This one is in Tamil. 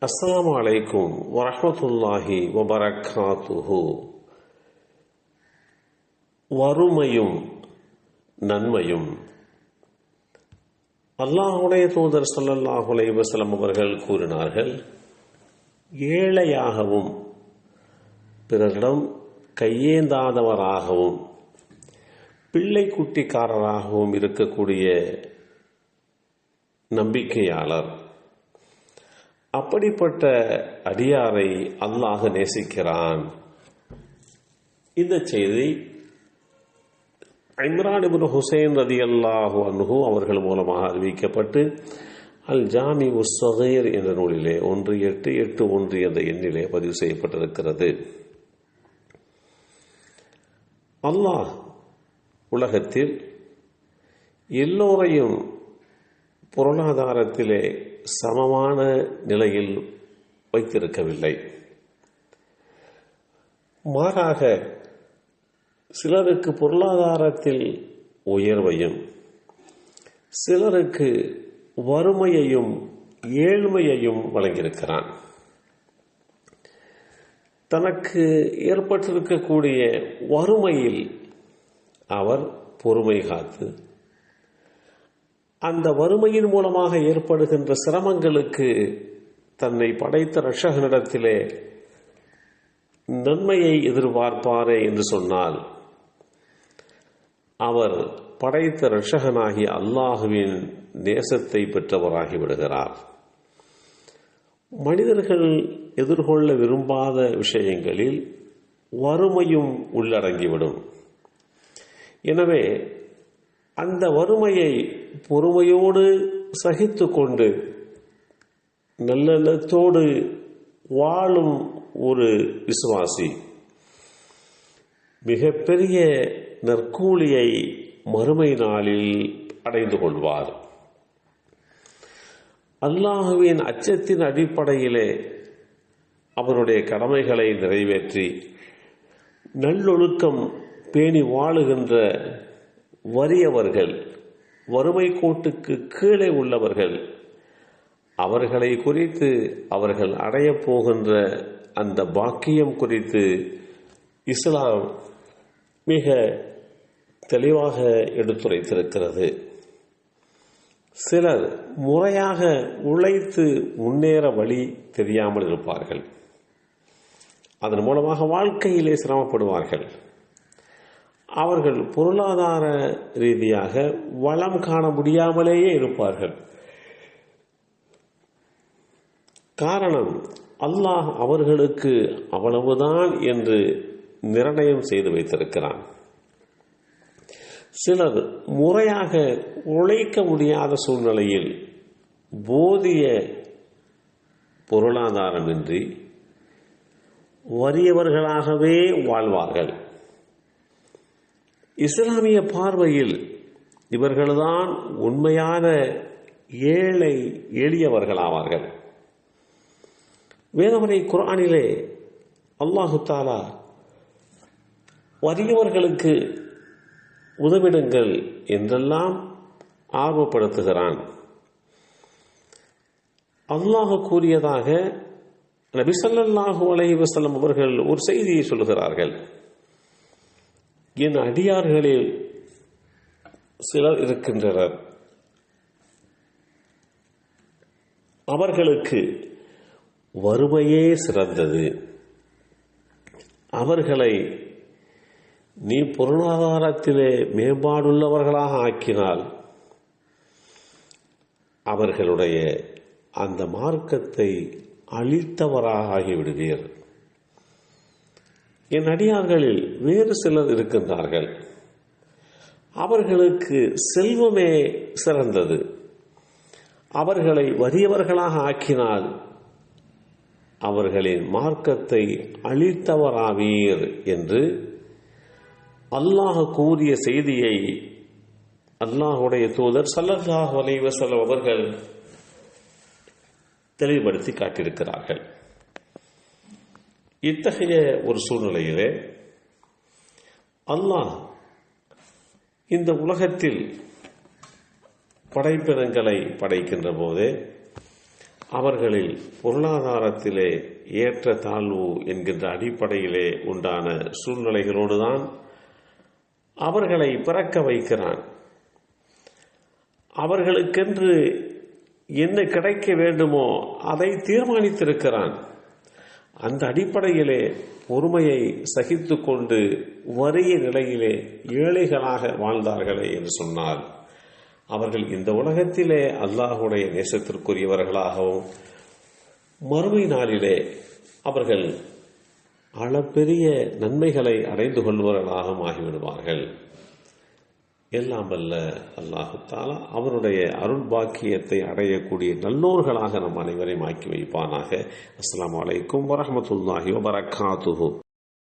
அஸ்ஸலாமு அலைக்கும் வரஹ்மத்துல்லாஹி வபரகாத்துஹு. வறுமையும் நன்மையும். அல்லாஹ்வுடைய தூதர் ஸல்லல்லாஹு அலைஹி வஸல்லம் அவர்கள் கூறினார்கள், ஏழையாகவும் பிறரிடம் கையேந்தாதவராகவும் பிள்ளை குட்டிக்காரராகவும் இருக்கக்கூடிய நம்பிக்கையாளர், அப்படிப்பட்ட அடியாரை அல்லாஹ் நேசிக்கிறான். இந்த செய்தி இம்ரான் இப்னு ஹுசைன் ரலியல்லாஹு அன்ஹு அவர்கள் மூலமாக அறிவிக்கப்பட்டு அல் ஜாமி உஸ்-ஸகீர் என்ற நூலிலே 1881 என்ற எண்ணிலே பதிவு செய்யப்பட்டிருக்கிறது. அல்லாஹ் உலகத்தில் எல்லோரையும் பொருளாதாரத்திலே சமமான நிலையில் வைத்திருக்கவில்லை. மாறாக சிலருக்கு பொருளாதாரத்தில் உயர்வையும் சிலருக்கு வறுமையையும் ஏழ்மையையும் வழங்கியிருக்கிறான். தனக்கு ஏற்பட்டிருக்கக்கூடிய வறுமையில் அவர் பொறுமை காத்து அந்த வறுமையின் மூலமாக ஏற்படுகின்ற சிரமங்களுக்கு தன்னை படைத்த இரட்சகனிடத்திலே நன்மையை எதிர்பார்ப்பாரே என்று சொன்னால், அவர் படைத்த இரட்சகனாகிய அல்லாஹுவின் நேசத்தை பெற்றவராகி விடுகிறார். மனிதர்கள் எதிர்கொள்ள விரும்பாத விஷயங்களில் வறுமையும் உள்ளடங்கிவிடும். எனவே அந்த வறுமையை பொறுமையோடு சகித்து கொண்டு நல்லெண்ணத்தோடு வாழும் ஒரு விசுவாசி மிகப்பெரிய நற்கூலியை மறுமை நாளில் அடைந்து கொள்வார். அல்லாஹுவின் அச்சத்தின் அடிப்படையிலே அவருடைய கடமைகளை நிறைவேற்றி நல்லொழுக்கம் பேணி வாழுகின்ற வறியவர்கள், வறுமை கோட்டுக்கு கீழே உள்ளவர்கள், அவர்களை குறித்து அவர்கள் அடையப் போகின்ற அந்த பாக்கியம் குறித்து இஸ்லாம் மிக தெளிவாக எடுத்துரைத்திருக்கிறது. சிலர் முறையாக உழைத்து முன்னேற வழி தெரியாமல் இருப்பார்கள். அதன் மூலமாக வாழ்க்கையிலே சிரமப்படுவார்கள். அவர்கள் பொருளாதார ரீதியாக வளம் காண முடியாமலேயே இருப்பார்கள். காரணம், அல்லாஹ் அவர்களுக்கு அவ்வளவுதான் என்று நிர்ணயம் செய்து வைத்திருக்கிறான். சிலர் முறையாக உழைக்க முடியாத சூழ்நிலையில் போதிய பொருளாதாரமின்றி வறியவர்களாகவே வாழ்வார்கள். இஸ்லாமிய பார்வையில் இவர்கள்தான் உண்மையான ஏழை எளியவர்களாவார்கள். வேதவரை குர்ஆனிலே அல்லாஹு தஆலா வறியவர்களுக்கு உதவிடுங்கள் என்றெல்லாம் ஆர்வப்படுத்துகிறான். அல்லாஹ் கூறியதாக நபி ஸல்லல்லாஹு அலைஹி வஸல்லம் அவர்கள் ஒரு செய்தியை சொல்கிறார்கள். என் அடியார்களில் சிலர் இருக்கின்றனர், அவர்களுக்கு வறுமையே சிறந்தது. அவர்களை நீ பொருளாதாரத்திலே மேம்பாடுள்ளவர்களாக ஆக்கினால் அவர்களுடைய அந்த மார்க்கத்தை அழித்தவராக ஆகிவிடுவீர். என் அடியார்களில் வேறு சிலர் இருக்கின்றார்கள், அவர்களுக்கு செல்வமே சிறந்தது. அவர்களை வறியவர்களாக ஆக்கினால் அவர்களின் மார்க்கத்தை அழித்தவராவீர் என்று அல்லாஹ் கூறிய செய்தியை அல்லாஹுடைய தூதர் ஸல்லல்லாஹு அலைஹி வஸல்லம் அவர்கள் தெளிவுபடுத்தி காட்டியிருக்கிறார்கள். இத்தகைய ஒரு சூழ்நிலையிலே அல்லாஹ் இந்த உலகத்தில் படைப்பினங்களை படைக்கின்ற போது அவர்களில் பொருளாதாரத்திலே ஏற்ற தாழ்வு என்கின்ற அடிப்படையிலே உண்டான சூழ்நிலைகளோடுதான் அவர்களை பிறக்க வைக்கிறான். அவர்களுக்கென்று என்ன கிடைக்க வேண்டுமோ அதை தீர்மானித்திருக்கிறான். அந்த அடிப்படையிலே பொறுமையை சகித்து கொண்டு வறிய நிலையிலே ஏழைகளாக வாழ்ந்தார்களே என்று சொன்னால், அவர்கள் இந்த உலகத்திலே அல்லாஹுடைய நேசத்திற்குரியவர்களாகவும் மறுமை நாளிலே அவர்கள் அளப்பெரிய நன்மைகளை அடைந்து கொள்வர்களாகவும் ஆகிவிடுவார்கள். எல்லாம் வல்ல அல்லாஹு தஆலா அவருடைய அருள் பாக்கியத்தை அடையக்கூடிய நல்லோர்களாக நம் அனைவரையும் ஆக்கி வைப்பானாக. அஸ்ஸலாமு அலைக்கும் வரஹ்மத்துல்லாஹி வபரகாத்துஹு.